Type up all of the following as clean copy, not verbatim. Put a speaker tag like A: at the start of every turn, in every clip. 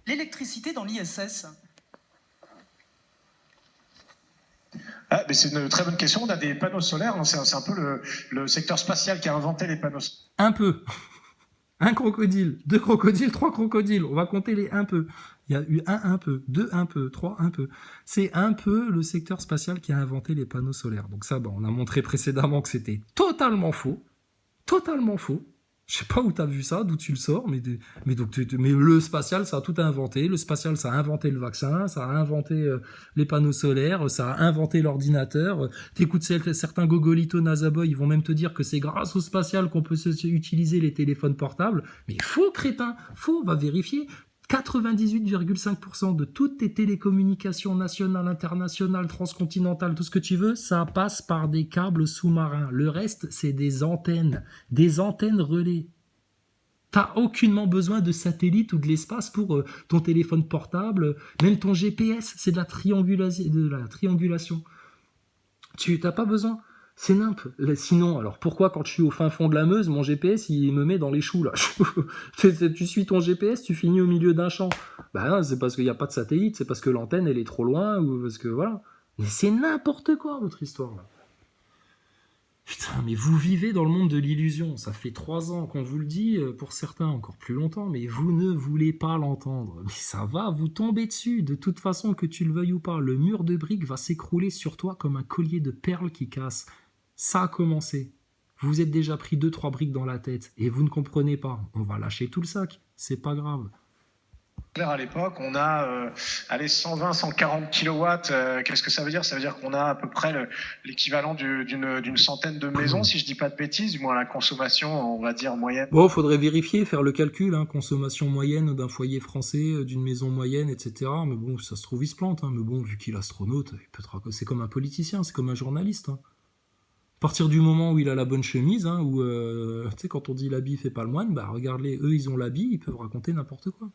A: l'électricité dans l'ISS?
B: Mais c'est une très bonne question. On a des panneaux solaires. Hein. C'est un peu le secteur spatial qui a inventé les panneaux solaires.
C: Un peu. Un crocodile, 2 crocodiles, 3 crocodiles. On va compter les un peu. Il y a eu un peu, 2 un peu, 3 un peu. C'est un peu le secteur spatial qui a inventé les panneaux solaires. Donc ça, on a montré précédemment que c'était totalement faux. Totalement faux. Je sais pas où tu as vu ça, d'où tu le sors, mais le spatial, ça a tout inventé. Le spatial, ça a inventé le vaccin, ça a inventé les panneaux solaires, ça a inventé l'ordinateur. T'écoutes certains gogolitos Nazaboy, ils vont même te dire que c'est grâce au spatial qu'on peut utiliser les téléphones portables. Mais faux, crétin, faux, va vérifier. 98,5% de toutes tes télécommunications nationales, internationales, transcontinentales, tout ce que tu veux, ça passe par des câbles sous-marins. Le reste, c'est des antennes relais. T'as aucunement besoin de satellite ou de l'espace pour ton téléphone portable, même ton GPS, c'est de la triangulation. Tu n'as pas besoin. C'est nimp. Sinon, alors pourquoi quand je suis au fin fond de la Meuse, mon GPS il me met dans les choux là? Tu suis ton GPS, tu finis au milieu d'un champ. Bah non, c'est parce qu'il n'y a pas de satellite, c'est parce que l'antenne elle est trop loin ou parce que voilà. Mais c'est n'importe quoi votre histoire là. Putain, mais vous vivez dans le monde de l'illusion. Ça fait 3 ans qu'on vous le dit, pour certains encore plus longtemps, mais vous ne voulez pas l'entendre. Mais ça va vous tomber dessus. De toute façon, que tu le veuilles ou pas, le mur de briques va s'écrouler sur toi comme un collier de perles qui casse. Ça a commencé. Vous vous êtes déjà pris 2-3 briques dans la tête et vous ne comprenez pas. On va lâcher tout le sac. C'est pas grave.
B: À l'époque, on a 120-140 kilowatts. Qu'est-ce que ça veut dire? Ça veut dire qu'on a à peu près l'équivalent d'une centaine de maisons, si je dis pas de bêtises, du moins la consommation, on va dire, moyenne.
C: Bon, faudrait vérifier, faire le calcul, consommation moyenne d'un foyer français, d'une maison moyenne, etc. Mais bon, ça se trouve, il se plante. Mais bon, vu qu'il est astronaute, c'est comme un politicien, c'est comme un journaliste. À partir du moment où il a la bonne chemise, où, tu sais, quand on dit l'habit fait pas le moine, bah regarde-les, eux, ils ont l'habit, ils peuvent raconter n'importe quoi.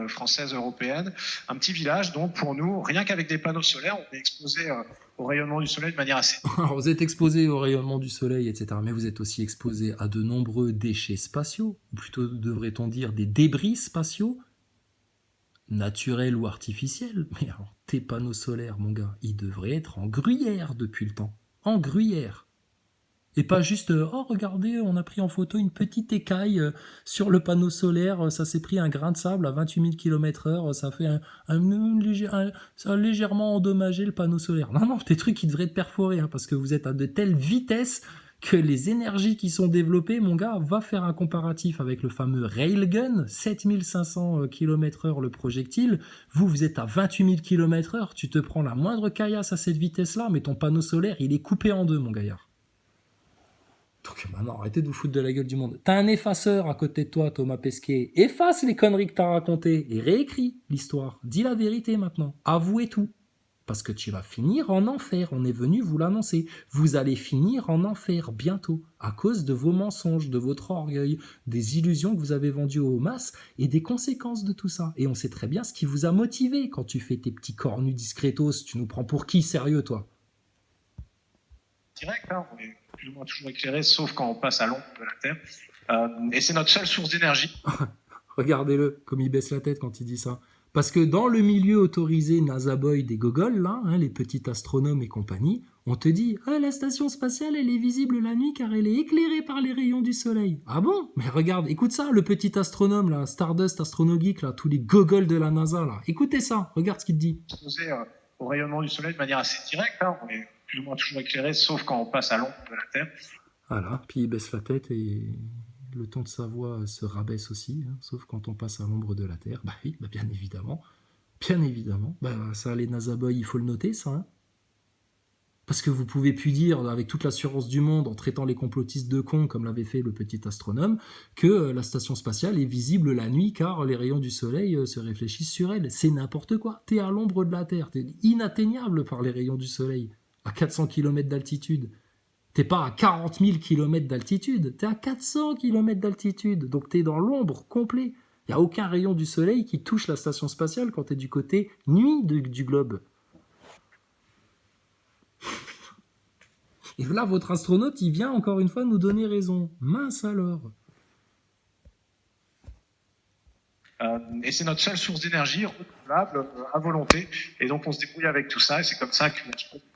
B: Française, européenne, un petit village, donc pour nous, rien qu'avec des panneaux solaires, on est exposé au rayonnement du soleil de manière assez...
C: Alors vous êtes exposé au rayonnement du soleil, etc., mais vous êtes aussi exposé à de nombreux déchets spatiaux, ou plutôt devrait-on dire des débris spatiaux, naturels ou artificiels. Mais alors, tes panneaux solaires, mon gars, ils devraient être en gruyère depuis le temps. En gruyère. Et pas juste, oh regardez, on a pris en photo une petite écaille sur le panneau solaire, ça s'est pris un grain de sable à 28 000 km/h, ça fait ça a légèrement endommagé le panneau solaire. Non, non, des trucs qui devraient être perforés, parce que vous êtes à de telles vitesses que les énergies qui sont développées, mon gars, va faire un comparatif avec le fameux Railgun, 7500 km/h le projectile, vous êtes à 28 000 km/h, tu te prends la moindre caillasse à cette vitesse-là, mais ton panneau solaire, il est coupé en deux, mon gaillard. Donc maintenant, arrêtez de vous foutre de la gueule du monde. T'as un effaceur à côté de toi, Thomas Pesquet. Efface les conneries que t'as racontées et réécris l'histoire. Dis la vérité maintenant. Avouez tout. Parce que tu vas finir en enfer. On est venu vous l'annoncer. Vous allez finir en enfer bientôt. À cause de vos mensonges, de votre orgueil, des illusions que vous avez vendues aux masses et des conséquences de tout ça. Et on sait très bien ce qui vous a motivé quand tu fais tes petits cornus discretos. Tu nous prends pour qui, sérieux, toi?
B: Direct, on est plus ou moins toujours éclairé, sauf quand on passe à l'ombre de la Terre. Et c'est notre seule source d'énergie.
C: Regardez-le, comme il baisse la tête quand il dit ça. Parce que dans le milieu autorisé Nazaboy des gogoles, là, les petits astronomes et compagnie, on te dit « Ah, la station spatiale, elle est visible la nuit car elle est éclairée par les rayons du soleil. » Ah bon? Mais regarde, écoute ça, le petit astronome, là, Stardust Astronogeek, là, tous les gogoles de la NASA, là. Écoutez ça, regarde ce qu'il te dit.
B: Exposé au rayonnement du soleil de manière assez directe, on est plus ou moins toujours éclairé, sauf quand on passe à l'ombre de la Terre.
C: Voilà, puis il baisse la tête et le ton de sa voix se rabaisse aussi, sauf quand on passe à l'ombre de la Terre. Bah oui, bah bien évidemment. Bien évidemment. Bah ça, les Nazaboy, il faut le noter, ça. Parce que vous pouvez plus dire, avec toute l'assurance du monde, en traitant les complotistes de cons, comme l'avait fait le petit astronome, que la station spatiale est visible la nuit car les rayons du soleil se réfléchissent sur elle. C'est n'importe quoi. T'es à l'ombre de la Terre. T'es inatteignable par les rayons du soleil. À 400 km d'altitude. T'es pas à 40 000 km d'altitude, t'es à 400 km d'altitude, donc t'es dans l'ombre complet. Il n'y a aucun rayon du soleil qui touche la station spatiale quand t'es du côté nuit du globe. Et là, votre astronaute, il vient encore une fois nous donner raison. Mince alors.
B: Et c'est notre seule source d'énergie renouvelable à volonté. Et donc on se débrouille avec tout ça. Et c'est comme ça que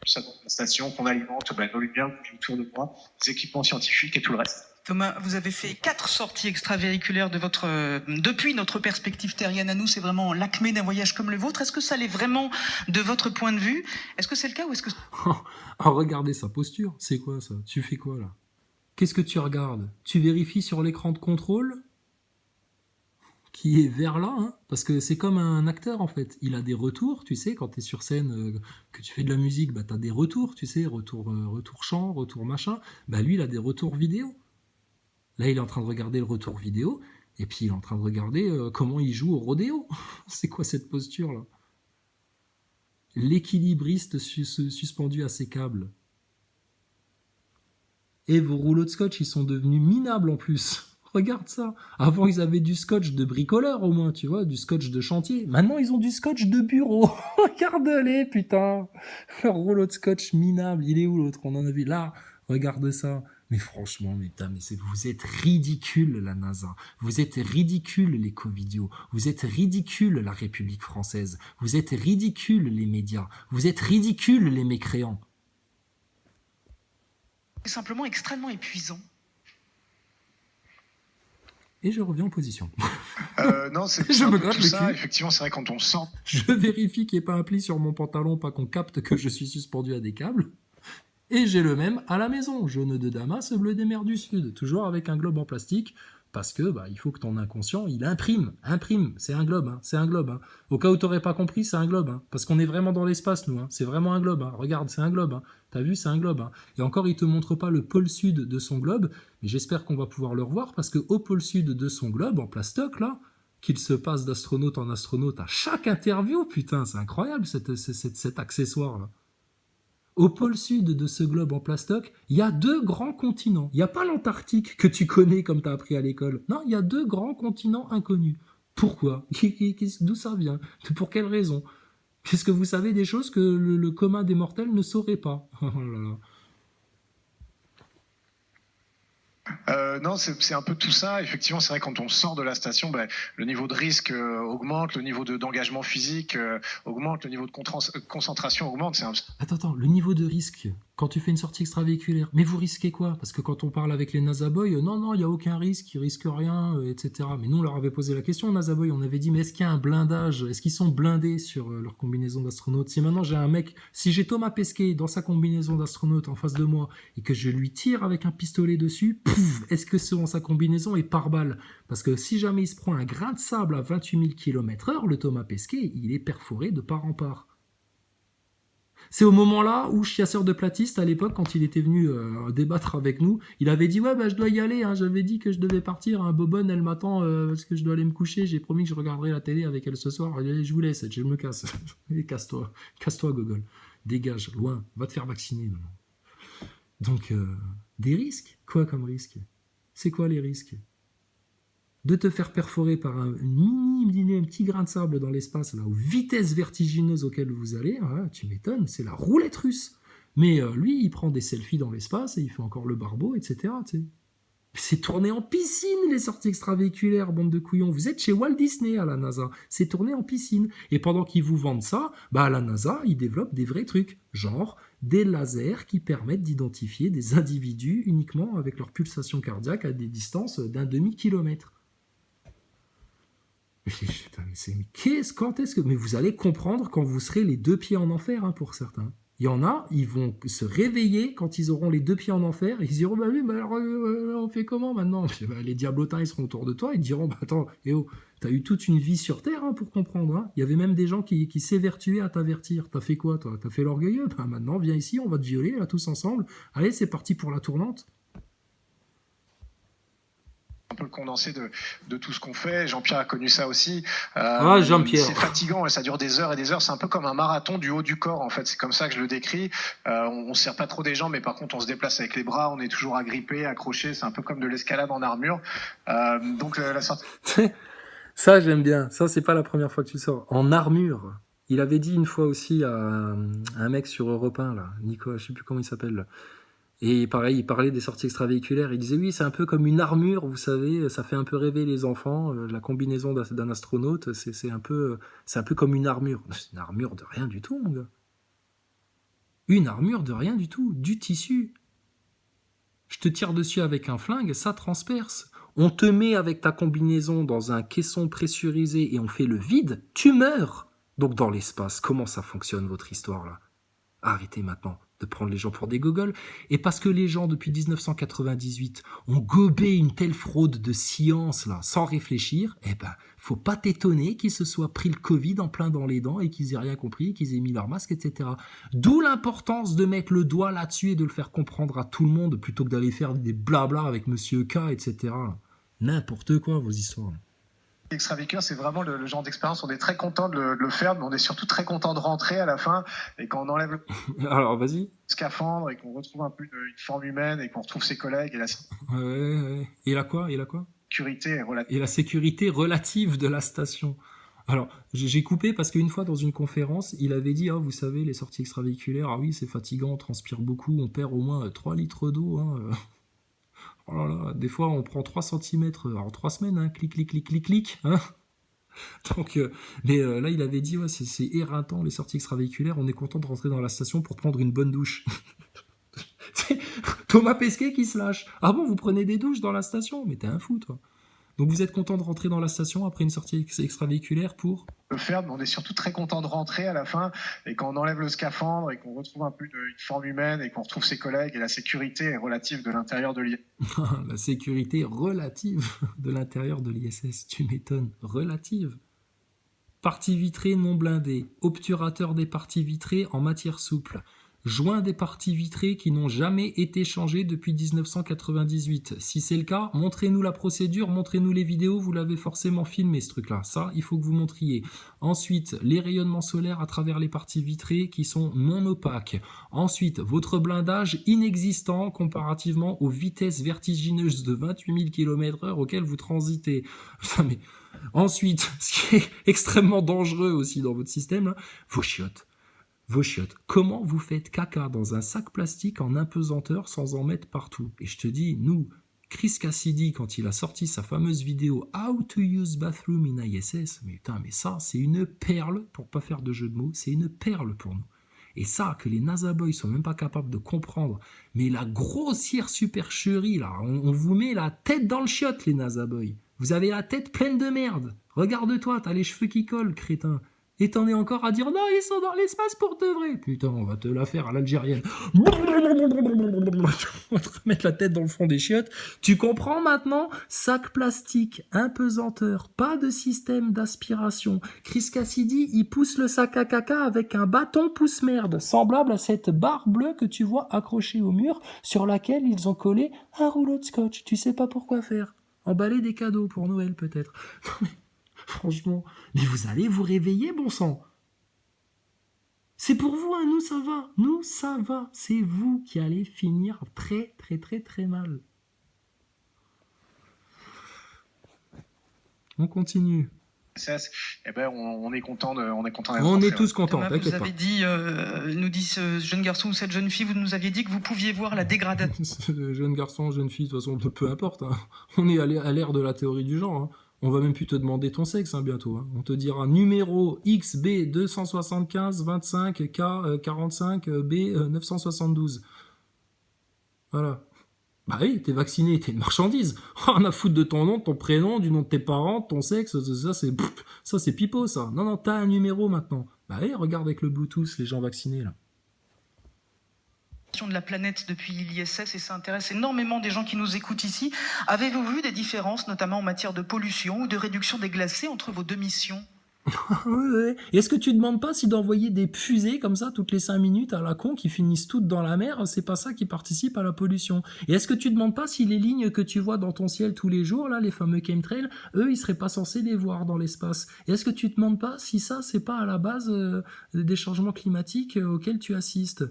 B: ça dans la station qu'on alimente nos lumières autour de moi, les équipements scientifiques et tout le reste.
A: Thomas, vous avez fait 4 sorties extravéhiculaires depuis notre perspective terrienne à nous. C'est vraiment l'acmé d'un voyage comme le vôtre. Est-ce que ça l'est vraiment de votre point de vue? Est-ce que c'est le cas ou est-ce que...
C: Ah, regardez sa posture. C'est quoi ça? Tu fais quoi là? Qu'est-ce que tu regardes? Tu vérifies sur l'écran de contrôle qui est vers là, hein, parce que c'est comme un acteur en fait. Il a des retours, tu sais, quand tu es sur scène, que tu fais de la musique, bah, tu as des retours, tu sais, retour chant, retour machin. Bah, lui, il a des retours vidéo. Là, il est en train de regarder le retour vidéo, et puis il est en train de regarder comment il joue au rodéo. C'est quoi cette posture-là? L'équilibriste suspendu à ses câbles. Et vos rouleaux de scotch, ils sont devenus minables en plus. Regarde ça. Avant, ils avaient du scotch de bricoleur au moins, tu vois, du scotch de chantier. Maintenant, ils ont du scotch de bureau. Regarde-les, putain. Leur rouleau de scotch minable. Il est où l'autre? On en a vu là. Regarde ça. Mais franchement, vous êtes ridicules, la NASA. Vous êtes ridicules, les Covidios. Vous êtes ridicules, la République française. Vous êtes ridicules, les médias. Vous êtes ridicules, les mécréants.
A: C'est simplement extrêmement épuisant.
C: Et je reviens en position.
B: Non, c'est
C: je
B: un
C: me
B: peu
C: gratte
B: tout
C: le
B: ça.
C: cul.
B: Effectivement, c'est vrai quand on sent.
C: Je vérifie qu'il n'y ait pas un pli sur mon pantalon, pas qu'on capte que je suis suspendu à des câbles. Et j'ai le même à la maison, jaune de Damas, bleu des mers du Sud, toujours avec un globe en plastique, parce que il faut que ton inconscient, il imprime, c'est un globe, hein, c'est un globe. Hein. Au cas où t'aurais pas compris, c'est un globe, hein, parce qu'on est vraiment dans l'espace, nous, hein, c'est vraiment un globe, hein. Regarde, c'est un globe, hein. T'as vu, c'est un globe. Hein. Et encore, il te montre pas le pôle sud de son globe, mais j'espère qu'on va pouvoir le revoir, parce que au pôle sud de son globe, en plastoc, là, qu'il se passe d'astronaute en astronaute à chaque interview, putain, c'est incroyable cet accessoire-là. Au pôle sud de ce globe en plastoc, il y a 2 grands continents. Il n'y a pas l'Antarctique que tu connais comme tu as appris à l'école. Non, il y a 2 grands continents inconnus. Pourquoi? D'où ça vient? Pour quelle raison? Est-ce que vous savez des choses que le commun des mortels ne saurait pas? Oh là là.
B: Non, c'est un peu tout ça. Effectivement, c'est vrai quand on sort de la station, le niveau de risque augmente, le niveau d'engagement physique augmente, le niveau de concentration augmente.
C: Attends, le niveau de risque, quand tu fais une sortie extravéhiculaire, mais vous risquez quoi? Parce que quand on parle avec les NASA Boys, non, il n'y a aucun risque, ils risquent rien, etc. Mais nous, on leur avait posé la question, NASA Boys, on avait dit, mais est-ce qu'il y a un blindage? Est-ce qu'ils sont blindés sur leur combinaison d'astronaute? Si maintenant j'ai un mec, si j'ai Thomas Pesquet dans sa combinaison d'astronaute en face de moi, et que je lui tire avec un pistolet dessus, est-ce que sa combinaison est par balle? Parce que si jamais il se prend un grain de sable à 28 000 km/h, le Thomas Pesquet, il est perforé de part en part. C'est au moment-là où Chasseur de Platiste, à l'époque, quand il était venu débattre avec nous, il avait dit « Ouais, je dois y aller, hein, j'avais dit que je devais partir, hein, Bobonne, elle m'attend parce que je dois aller me coucher, j'ai promis que je regarderai la télé avec elle ce soir, allez, je vous laisse, je me casse. Casse-toi, Gogol, dégage, loin, va te faire vacciner. » Donc, des risques? Quoi comme risque? C'est quoi les risques? De te faire perforer par un petit grain de sable dans l'espace, là, aux vitesses vertigineuses auxquelles vous allez, hein, tu m'étonnes, c'est la roulette russe. Mais lui, il prend des selfies dans l'espace et il fait encore le barbeau, etc. T'sais. C'est tourné en piscine, les sorties extravéhiculaires, bande de couillons. Vous êtes chez Walt Disney à la NASA. C'est tourné en piscine. Et pendant qu'ils vous vendent ça, à la NASA, ils développent des vrais trucs. Genre des lasers qui permettent d'identifier des individus uniquement avec leur pulsation cardiaque à des distances d'un demi-kilomètre. Mais vous allez comprendre quand vous serez les 2 pieds en enfer, hein, pour certains. Il y en a, ils vont se réveiller quand ils auront les 2 pieds en enfer et ils diront alors, on fait comment maintenant? Les diablotins, ils seront autour de toi, ils diront attends, t'as eu toute une vie sur Terre, hein, pour comprendre. Hein. Il y avait même des gens qui s'évertuaient à t'avertir. T'as fait quoi, toi? T'as fait l'orgueilleux? Maintenant, viens ici, on va te violer là, tous ensemble. Allez, c'est parti pour la tournante.
B: Un peu le condensé de tout ce qu'on fait. Jean-Pierre a connu ça aussi.
C: Jean-Pierre.
B: C'est fatigant et ça dure des heures et des heures. C'est un peu comme un marathon du haut du corps, en fait. C'est comme ça que je le décris. On ne sert pas trop des jambes, mais par contre, on se déplace avec les bras. On est toujours agrippé, accroché. C'est un peu comme de l'escalade en armure. Donc, la sortie...
C: Ça, j'aime bien. Ça, c'est pas la première fois que tu sors. En armure. Il avait dit une fois aussi à un mec sur Europe 1, là, Nico, je sais plus comment il s'appelle, là. Et pareil, il parlait des sorties extravéhiculaires. Il disait oui, c'est un peu comme une armure, vous savez, ça fait un peu rêver les enfants. La combinaison d'un astronaute, c'est un peu comme une armure. C'est une armure de rien du tout, mon gars. Une armure de rien du tout, du tissu. Je te tire dessus avec un flingue, ça transperce. On te met avec ta combinaison dans un caisson pressurisé et on fait le vide, tu meurs. Donc dans l'espace, comment ça fonctionne votre histoire là? Arrêtez maintenant de prendre les gens pour des gogoles. Et parce que les gens, depuis 1998, ont gobé une telle fraude de science, là, sans réfléchir, eh ben, faut pas t'étonner qu'ils se soient pris le Covid en plein dans les dents et qu'ils aient rien compris, qu'ils aient mis leur masque, etc. D'où l'importance de mettre le doigt là-dessus et de le faire comprendre à tout le monde, plutôt que d'aller faire des blabla avec Monsieur K, etc. N'importe quoi, vos histoires.
B: Extravéhiculaire, c'est vraiment le genre d'expérience. On est très content de le faire, mais on est surtout très content de rentrer à la fin. Et quand on enlève le
C: Alors, vas-y.
B: scaphandre et qu'on retrouve un peu une forme humaine et qu'on retrouve ses collègues et la
C: Ouais. Et là quoi?
B: sécurité est relative.
C: Et la sécurité relative de la station. Alors, j'ai coupé parce qu'une fois dans une conférence, il avait dit, vous savez, les sorties extravéhiculaires, ah oui, c'est fatigant, on transpire beaucoup, on perd au moins 3 litres d'eau. Oh là là, des fois, on prend 3 cm en 3 semaines, clic, clic, clic, clic, clic. Donc, là, il avait dit, c'est éreintant, les sorties extravéhiculaires, on est content de rentrer dans la station pour prendre une bonne douche. Thomas Pesquet qui se lâche. Ah bon, vous prenez des douches dans la station? Mais t'es un fou, toi. Donc vous êtes content de rentrer dans la station après une sortie extravéhiculaire pour
B: le faire, mais on est surtout très content de rentrer à la fin. Et quand on enlève le scaphandre et qu'on retrouve un peu une forme humaine et qu'on retrouve ses collègues et la sécurité est relative de l'intérieur de l'ISS.
C: La sécurité relative de l'intérieur de l'ISS, tu m'étonnes. Relative. Partie vitrée non blindée, obturateur des parties vitrées en matière souple, joint des parties vitrées qui n'ont jamais été changées depuis 1998. Si c'est le cas, montrez-nous la procédure, montrez-nous les vidéos, vous l'avez forcément filmé ce truc-là. Ça, il faut que vous montriez. Ensuite, les rayonnements solaires à travers les parties vitrées qui sont non opaques. Ensuite, votre blindage inexistant comparativement aux vitesses vertigineuses de 28 000 km/h auxquelles vous transitez. Putain, mais... Ensuite, ce qui est extrêmement dangereux aussi dans votre système, là, vos chiottes. Comment vous faites caca dans un sac plastique en apesanteur sans en mettre partout? Et je te dis, nous, Chris Cassidy, quand il a sorti sa fameuse vidéo How to use bathroom in ISS, mais putain, mais ça, c'est une perle, pour pas faire de jeu de mots, c'est une perle pour nous. Et ça, que les NASA Boys sont même pas capables de comprendre, mais la grossière supercherie, là, on vous met la tête dans le chiotte, les NASA Boys. Vous avez la tête pleine de merde. Regarde-toi, t'as les cheveux qui collent, crétin. Et t'en es encore à dire non, ils sont dans l'espace pour de vrai. Putain, on va te la faire à l'algérienne. On va te remettre la tête dans le fond des chiottes. Tu comprends maintenant? Sac plastique, impesanteur, pas de système d'aspiration. Chris Cassidy, il pousse le sac à caca avec un bâton pousse-merde, semblable à cette barre bleue que tu vois accrochée au mur, sur laquelle ils ont collé un rouleau de scotch. Tu sais pas pourquoi faire. Emballer des cadeaux pour Noël, peut-être. Franchement, mais vous allez vous réveiller, bon sang. C'est pour vous, hein, nous ça va. C'est vous qui allez finir très, très, très, très mal. On continue.
B: Eh ben, on est content d'être
C: On est tous contents,
A: Thomas, vous
C: t'inquiète pas.
A: avez dit, nous dit ce jeune garçon ou cette jeune fille, vous nous aviez dit que vous pouviez voir la dégradation.
C: Jeune garçon, jeune fille, de toute façon, peu importe. Hein. On est à l'ère de la théorie du genre. Hein. On va même plus te demander ton sexe bientôt. Hein. On te dira numéro XB 275 25 K 45 B 972. Voilà. Bah oui, t'es vacciné, t'es une marchandise. On a foutre de ton nom, de ton prénom, du nom de tes parents, de ton sexe, ça c'est pipeau ça. Non, t'as un numéro maintenant. Bah oui, regarde avec le Bluetooth les gens vaccinés là.
A: De la planète depuis l'ISS et ça intéresse énormément des gens qui nous écoutent ici. Avez-vous vu des différences, notamment en matière de pollution ou de réduction des glacés entre vos deux missions?
C: Ouais. Est-ce que tu demandes pas si d'envoyer des fusées comme ça toutes les 5 minutes à la con qui finissent toutes dans la mer, c'est pas ça qui participe à la pollution? Et est-ce que tu demandes pas si les lignes que tu vois dans ton ciel tous les jours, là, les fameux chemtrails, eux, ils seraient pas censés les voir dans l'espace? Et est-ce que tu te demandes pas si ça, c'est pas à la base des changements climatiques auxquels tu assistes?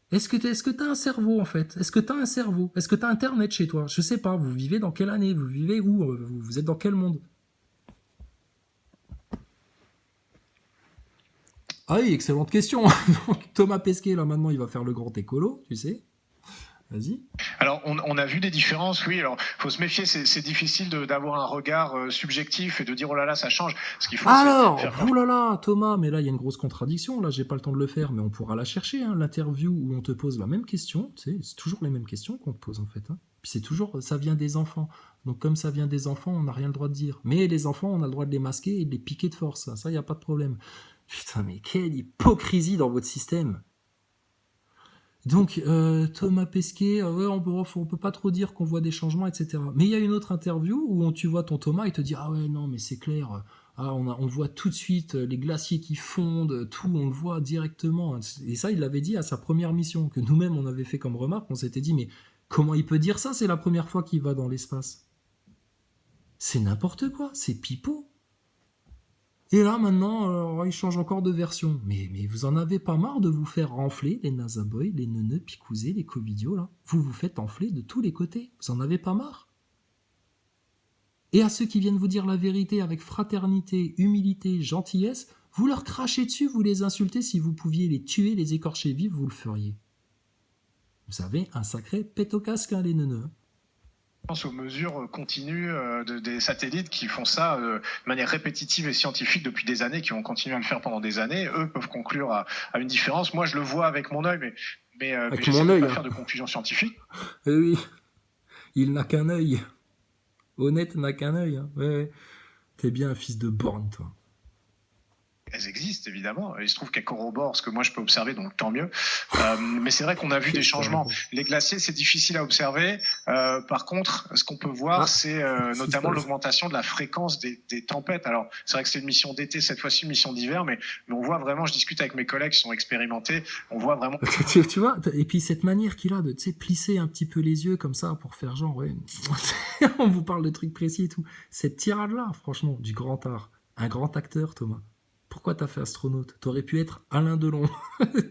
C: Est-ce que t'as un cerveau en fait? Est-ce que t'as un cerveau? Est-ce que t'as Internet chez toi? Je sais pas, vous vivez dans quelle année? Vous vivez où? Vous êtes dans quel monde? Ah oui, excellente question. Donc, Thomas Pesquet, là, maintenant, il va faire le grand écolo, tu sais. Vas-y.
B: Alors, on a vu des différences, oui. Alors, faut se méfier, c'est difficile d'avoir un regard subjectif et de dire oh là là, ça change. Ce qu'il faut,
C: Alors,
B: c'est faire
C: oh là là, Thomas, mais là il y a une grosse contradiction. Là, j'ai pas le temps de le faire, mais on pourra la chercher. Hein, l'interview où on te pose la même question, c'est toujours les mêmes questions qu'on te pose en fait. Hein. Puis c'est toujours, ça vient des enfants. Donc comme ça vient des enfants, on n'a rien le droit de dire. Mais les enfants, on a le droit de les masquer et de les piquer de force. Ça, y a pas de problème. Putain, mais quelle hypocrisie dans votre système. Donc, Thomas Pesquet, ouais, on peut pas trop dire qu'on voit des changements, etc. Mais il y a une autre interview où tu vois ton Thomas et te dit ah ouais, non, mais c'est clair, on voit tout de suite les glaciers qui fondent, tout, on le voit directement. Et ça, il l'avait dit à sa première mission, que nous-mêmes, on avait fait comme remarque, on s'était dit, mais comment il peut dire ça? C'est la première fois qu'il va dans l'espace. C'est n'importe quoi, c'est pipeau. Et là, maintenant, il change encore de version. Mais vous en avez pas marre de vous faire enfler, les NASA Boys, les neuneux, picousés, les covidios, là? Vous vous faites enfler de tous les côtés. Vous en avez pas marre? Et à ceux qui viennent vous dire la vérité avec fraternité, humilité, gentillesse, vous leur crachez dessus, vous les insultez. Si vous pouviez les tuer, les écorcher vifs, vous le feriez. Vous avez un sacré pet au casque, hein, les neuneux.
B: aux mesures continues des satellites qui font ça de manière répétitive et scientifique depuis des années, qui vont continuer à le faire pendant des années. Eux peuvent conclure à une différence. Moi, je le vois avec mon œil, mais j'essaie de pas faire de conclusion scientifique.
C: Eh oui, il n'a qu'un œil. Honnête n'a qu'un œil. Hein. Ouais. T'es bien un fils de borne, toi.
B: Elles existent, évidemment. Il se trouve qu'elles corroborent ce que moi je peux observer, donc tant mieux. Mais c'est vrai qu'on a vu des changements. Les glaciers, c'est difficile à observer. Par contre, ce qu'on peut voir, c'est notamment l'augmentation de la fréquence des tempêtes. Alors, c'est vrai que c'est une mission d'été, cette fois-ci une mission d'hiver, mais on voit vraiment, je discute avec mes collègues qui sont expérimentés, on voit vraiment...
C: tu vois, et puis cette manière qu'il a de plisser un petit peu les yeux comme ça pour faire genre, ouais, on vous parle de trucs précis et tout. Cette tirade-là, franchement, du grand art. Un grand acteur, Thomas. Pourquoi t'as fait astronaute? T'aurais pu être Alain Delon.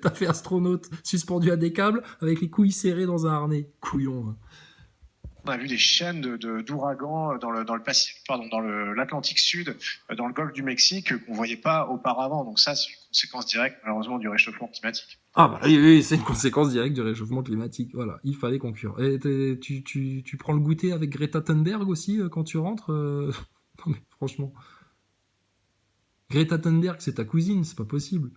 C: T'as fait astronaute suspendu à des câbles avec les couilles serrées dans un harnais. Couillon. Hein.
B: On a vu des chaînes d'ouragans dans l'Atlantique Sud, dans le golfe du Mexique, qu'on ne voyait pas auparavant. Donc ça, c'est une conséquence directe, malheureusement, du réchauffement climatique.
C: Ah bah oui, c'est une conséquence directe du réchauffement climatique. Voilà, il fallait conclure. Et tu prends le goûter avec Greta Thunberg aussi quand tu rentres Non mais franchement... Greta Thunberg, c'est ta cousine, c'est pas possible.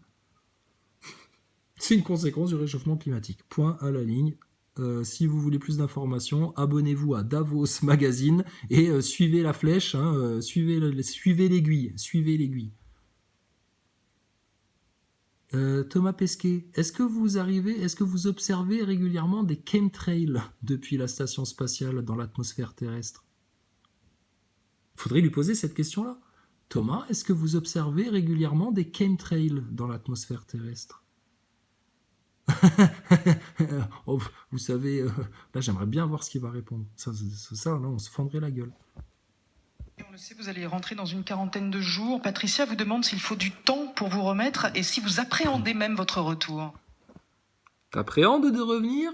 C: C'est une conséquence du réchauffement climatique. Point à la ligne. Si vous voulez plus d'informations, abonnez-vous à Davos Magazine et suivez la flèche, hein, suivez l'aiguille. Suivez l'aiguille. Thomas Pesquet, est-ce que vous observez régulièrement des chemtrails depuis la station spatiale dans l'atmosphère terrestre? Faudrait lui poser cette question-là. Thomas, est-ce que vous observez régulièrement des chemtrails dans l'atmosphère terrestre? Oh, vous savez, là j'aimerais bien voir ce qu'il va répondre. Ça, là, on se fendrait la gueule.
A: On le sait, vous allez rentrer dans une quarantaine de jours. Patricia vous demande s'il faut du temps pour vous remettre et si vous appréhendez même votre retour.
C: T'appréhendes de revenir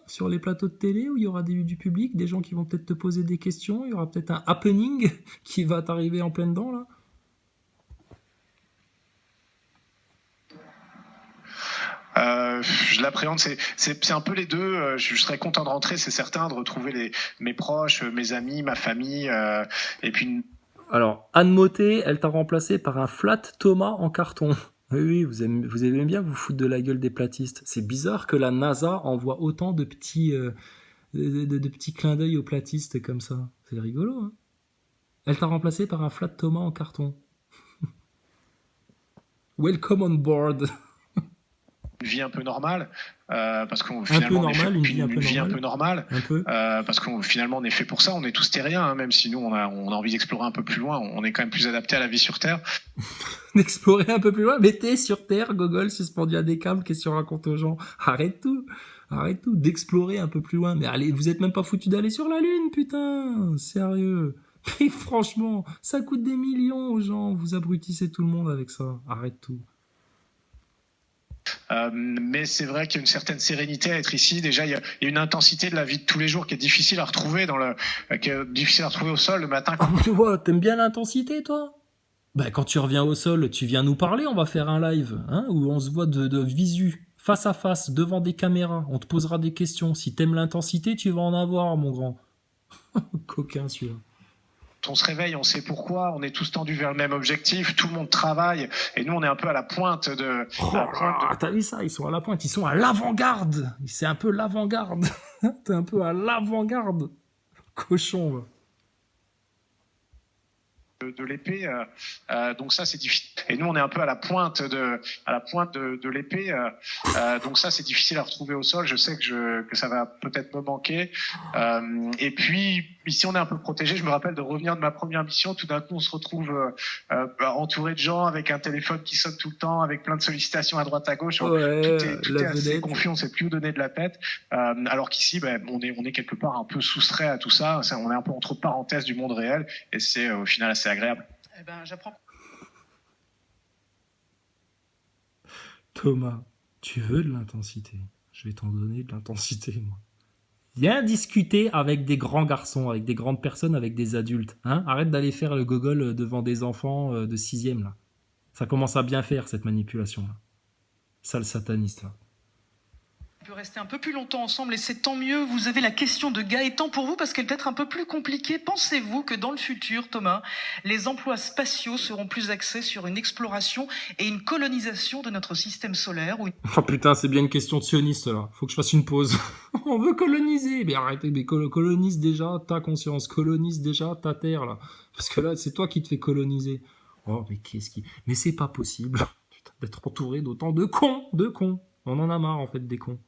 C: sur les plateaux de télé où il y aura du public, des gens qui vont peut-être te poser des questions, il y aura peut-être un happening qui va t'arriver en pleine dent là?
B: Je l'appréhende, c'est un peu les deux. Je serais content de rentrer, c'est certain, de retrouver mes proches, mes amis, ma famille, et puis...
C: Alors, Anne Motet, elle t'a remplacé par un flat Thomas en carton. Oui, vous aimez bien vous foutre de la gueule des platistes. C'est bizarre que la NASA envoie autant de petits clins d'œil aux platistes comme ça. C'est rigolo, hein. Elle t'a remplacé par un flat Thomas en carton. Welcome on board.
B: Une vie un peu normale, parce qu'on finalement une vie un peu normale, parce qu'on finalement on est fait pour ça, on est tous terriens, hein, même si nous on a envie d'explorer un peu plus loin, on est quand même plus adapté à la vie sur Terre.
C: D'explorer un peu plus loin, mais t'es sur Terre, gogol, suspendu à des câbles, qu'est-ce que tu racontes aux gens? Arrête tout, d'explorer un peu plus loin. Mais allez, vous êtes même pas foutu d'aller sur la Lune, putain, sérieux. Et franchement, ça coûte des millions aux gens, vous abrutissez tout le monde avec ça, arrête tout.
B: Mais c'est vrai qu'il y a une certaine sérénité à être ici. Déjà, il y a une intensité de la vie de tous les jours qui est difficile à retrouver au sol le matin.
C: Tu vois, t'aimes bien l'intensité, toi? Ben, quand tu reviens au sol, tu viens nous parler, on va faire un live, où on se voit de visu, face à face, devant des caméras. On te posera des questions. Si t'aimes l'intensité, tu vas en avoir, mon grand. Coquin, celui-là.
B: On se réveille, on sait pourquoi, on est tous tendus vers le même objectif, tout le monde travaille, et nous on est un peu à la pointe de...
C: T'as vu ça? Ils sont à la pointe, ils sont à l'avant-garde. C'est un peu l'avant-garde. T'es un peu à l'avant-garde. Cochon, va.
B: De l'épée, donc ça c'est difficile. Et nous on est un peu à la pointe de l'épée, donc ça c'est difficile à retrouver au sol. Je sais que ça va peut-être me manquer. Et puis ici on est un peu protégé. Je me rappelle de revenir de ma première mission. Tout d'un coup on se retrouve entouré de gens avec un téléphone qui sonne tout le temps, avec plein de sollicitations à droite à gauche.
C: Ouais,
B: tout est assez confus. On sait plus où donner de la tête. Alors qu'ici on est quelque part un peu soustrait à tout ça. On est un peu entre parenthèses du monde réel. Et c'est au final assez agréable.
A: Eh ben, j'apprends.
C: Thomas, tu veux de l'intensité? Je vais t'en donner de l'intensité, moi. Viens discuter avec des grands garçons, avec des grandes personnes, avec des adultes. Hein, arrête d'aller faire le gogol devant des enfants de 6e, là. Ça commence à bien faire, cette manipulation-là. Sale sataniste, là.
A: On peut rester un peu plus longtemps ensemble et c'est tant mieux. Vous avez la question de Gaëtan pour vous parce qu'elle est peut-être un peu plus compliquée. Pensez-vous que dans le futur, Thomas, les emplois spatiaux seront plus axés sur une exploration et une colonisation de notre système solaire ou...
C: Oh putain, c'est bien une question de sioniste, là. Faut que je fasse une pause. On veut coloniser. Mais arrêtez, mais colonise déjà ta conscience. Colonise déjà ta terre, là. Parce que là, c'est toi qui te fais coloniser. Oh, mais qu'est-ce qui... Mais c'est pas possible, putain, d'être entouré d'autant de cons. On en a marre, en fait, des cons.